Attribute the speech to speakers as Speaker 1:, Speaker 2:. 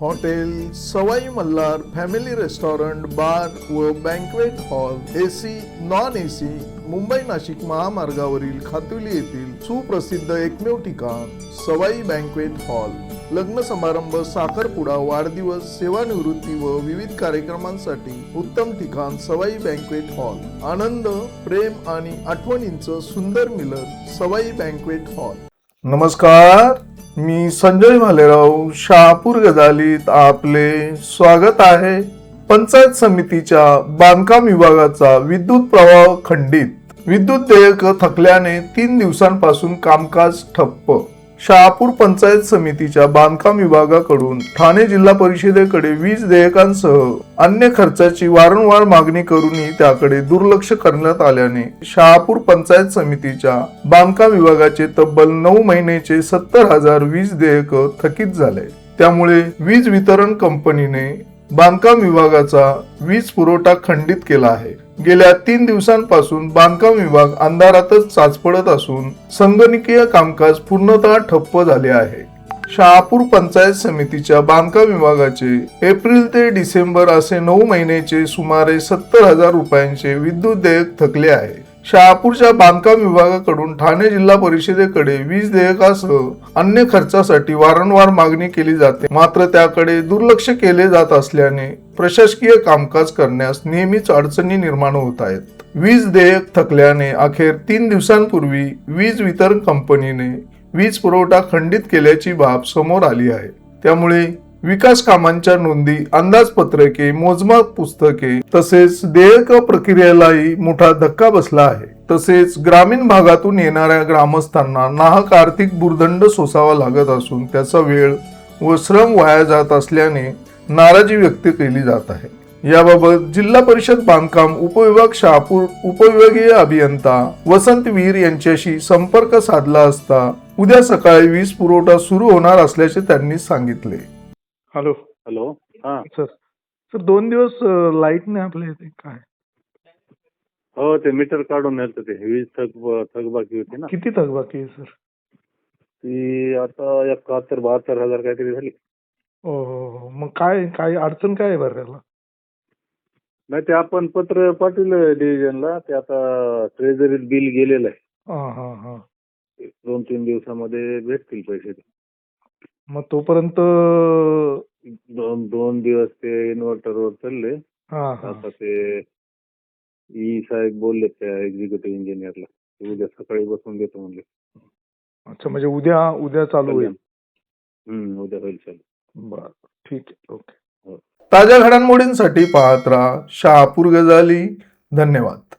Speaker 1: Hotel सवाई Malhar family restaurant bar व banquet hall AC non AC Mumbai Nashik महामार्गावरील खातुली येथील सुप्रसिद्ध एकमेव ठिकाण सवाई बँक्वेट हॉल. लग्न समारंभ, साखरपुडा, वाढदिवस, सेवानिवृत्ती व विविध कार्यक्रमांसाठी उत्तम ठिकाण सवाई बँक्वेट हॉल. आनंद, प्रेम आणि आठवणींचं सुंदर मिलन सवाई बँक्वेट हॉल. नमस्कार, मी संजय भालेराव शहापूर गजालीत आपले स्वागत आहे. पंचायत समितीच्या बांधकाम विभागाचा विद्युत प्रवाह खंडित. विद्युत देयक थकल्याने 3 दिवसांपासून कामकाज ठप्प. शहापूर पंचायत समितीच्या बांधकाम विभागाकडून ठाणे जिल्हा परिषदेकडे वीज देयकांसह अन्य खर्चाची वारंवार मागणी करूनही त्याकडे दुर्लक्ष करण्यात आल्याने शहापूर पंचायत समितीच्या बांधकाम विभागाचे तब्बल 9 महिन्याचे 70,000 वीज देयक थकीत झाले. त्यामुळे वीज वितरण कंपनीने बांधकाम विभागाचा वीज पुरवठा खंडित केला आहे. गेल्या 3 दिवसांपासून बांधकाम विभाग अंधारातच चाचपडत असून संगणकीय कामकाज पूर्णतः ठप्प झाले आहे. शहापूर पंचायत समितीच्या बांधकाम विभागाचे एप्रिल ते डिसेंबर असे 9 महिन्याचे सुमारे 70,000 रुपयांचे विद्युत देयक थकले आहे. शहापूरच्या बांधकाम विभागाकडून ठाणे जिल्हा परिषदेकडे वीज देयकासह अन्य खर्चासाठी वारंवार मागणी केली जाते, मात्र त्याकडे दुर्लक्ष केले जात असल्याने प्रशासकीय कामकाज करण्यास नेहमीच अडचणी निर्माण होत आहेत. वीज देयक थकल्याने अखेर 3 दिवसांपूर्वी वीज वितरण कंपनीने वीज पुरवठा खंडित केल्याची बाब समोर आली आहे. त्यामुळे विकास कामांच्या नोंदी, अंदाजपत्रके, मोजमाप पुस्तके तसेच देयक प्रक्रियेलाही मोठा धक्का बसला आहे. तसेच ग्रामीण भागातून येणाऱ्या ग्रामस्थांना नाहक आर्थिक भुर्दंड सोसावा लागत असून त्याचा वेळ व श्रम वाया जात असल्याने नाराजी व्यक्त केली जात आहे. याबाबत जिल्हा परिषद बांधकाम उपविभाग शहापूर उपविभागीय अभियंता वसंत वीर यांच्याशी संपर्क साधला असता उद्या सकाळी वीज पुरवठा सुरू होणार असल्याचे त्यांनी सांगितले. Hello
Speaker 2: hello. हा
Speaker 1: सर 2 दिवस लाईट नाही आपल्या इथे काय?
Speaker 2: हो, ते मीटर काढून नेलं ते वीज थकबाकी होती ना.
Speaker 1: किती थकबाकी आहे सर?
Speaker 2: ती आता 71-72 हजार काहीतरी झाली.
Speaker 1: हो. मग काय अडचण काय आहे बरं त्याला?
Speaker 2: नाही, ते आपण पत्र पाठवलं डिव्हिजनला, ते आता ट्रेझरीत बिल गेलेलं आहे.
Speaker 1: हा.
Speaker 2: 2-3 दिवसामध्ये भेटतील पैसे.
Speaker 1: मग तोपर्यंत
Speaker 2: 2 दिवस ते इन्व्हर्टरवर चालले. आता ते ई साहेब बोलले त्या एक्झिक्युटिव्ह इंजिनियरला, उद्या सकाळी बसून देतो म्हणले.
Speaker 1: अच्छा, म्हणजे उद्या चालू होईल?
Speaker 2: उद्या होईल चालू.
Speaker 1: बरं, ठीक आहे, ओके. ताज्या घडामोडींसाठी पाहत राहा शहापूर गजाली. धन्यवाद.